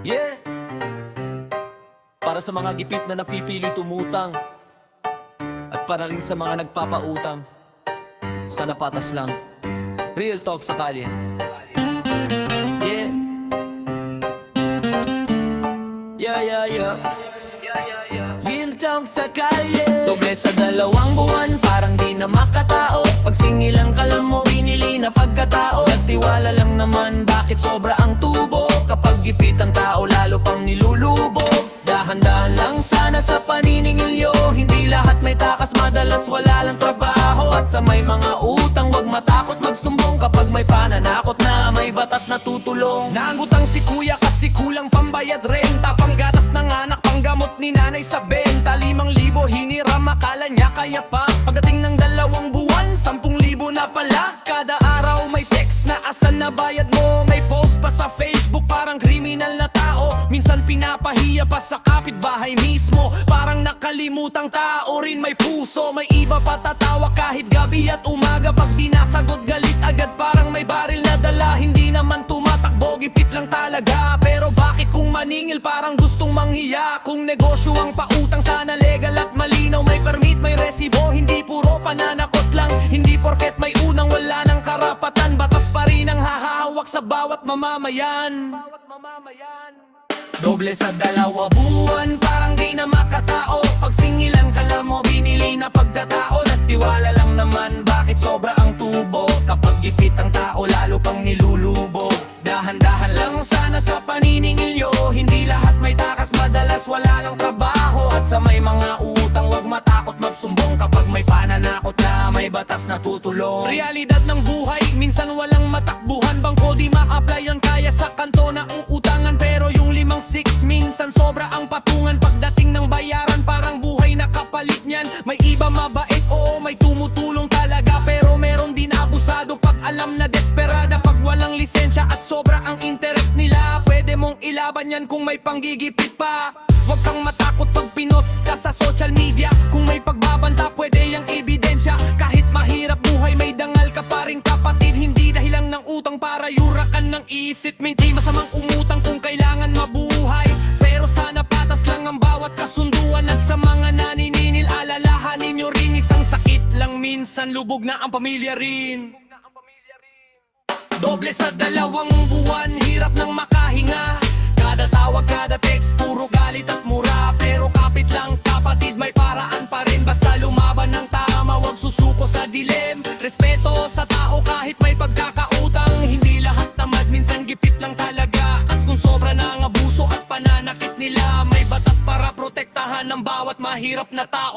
Yeah. Para sa mga gipit na napipili tumutang, at para rin sa mga nagpapautang, sana patas lang. Real talk sa kalye. Yeah. Yeah. Real talk sa kalye. Doble sa 2 buwan, parang di na makatao. Pag singilan ka lang mo, binili na pagkatao. Nagtiwala lang naman, bakit sobra ang tubo? Kapag gipit ang tao, lalo pang nilulubog. Dahan-dahan lang sana sa paniningilyo. Hindi lahat may takas, madalas wala lang trabaho. At sa may mga utang, wag matakot magsumbong. Kapag may pananakot na, may batas na tutulong. Naangutang si kuya kasi kulang pambayad renta, panggatas ng anak, panggamot ni nanay sa benta. 5,000 hiniram, akala niya kaya pa. Pagdating ng 2 buwan, 10,000 na pala. Kada araw may text na asan na bayad mo. May post pa sa Facebook, parang kriminal na tao. Minsan pinapahiya pa sa kapitbahay mismo. Parang nakalimutang tao rin may puso. May iba pa tatawa kahit gabi at umaga. Pag di nasagot galit agad, parang may baril na dala. Hindi naman tumatakbo, gipit lang talaga. Pero bakit kung maningil parang gustong manghiya? Kung negosyo ang pautang, sana legal at malinaw. May permit, may resibo, hindi puro pananakot lang. Hindi porket may unang wala ng karapatan. Batas pa rin ang hahawak sa bawat mamamayan. Doble sa 2 buwan, parang di na makatao. Pag singilan ka lang mo, binili na pagkatao. Nagtiwala lang naman, bakit sobra ang tubo? Kapag gipit ang tao, lalo pang nilulubog. Dahan-dahan lang sana sa paniningilyo. Hindi lahat may takas, madalas wala lang trabaho. At sa may mga utang, wag matakot magsumbong. Kapag may pananakot na, may batas na tutulong. Realidad ng buhay, minsan walang matakbuhan. Bangko di ma-applyan, kaya sa kanto na uutangan. Pero yung 5-6, minsan sobra ang patungan. Pagdating ng bayaran, parang buhay na kapalit niyan. May iba mabait, oo, may tumutulong talaga. Pero meron din abusado pag alam na desperada. Pag walang lisensya at sobra ang interest nila, pwede mong ilaban yan kung may panggigipit pa. Huwag kang matakot pag pinost ka sa social media. Kung may pagbabanta, pwede yang ebidensya. Kahit mahirap buhay, may dangal ka pa rin kapatid. Hindi dahilan ng utang para yurakan ng isip. Hindi masamang umutang kung kailangan mabuhay. Pero sana patas lang ang bawat kasunduan. At sa mga naniningil, alalahanin nyo rin, isang sakit lang minsan, lubog na ang pamilya rin. Doble sa 2 buwan, hirap ng makahinga. Kada tawag, kada text, puro galit at mura. Pero kapit lang kapatid, may paraan pa rin. Basta lumaban ng tama, wag susuko sa dilim. Respeto sa tao kahit may pagkakautang. Hindi lahat tamad, minsan gipit lang talaga. At kung sobra na ang abuso at pananakit nila, may batas para protektahan ng bawat mahirap na tao.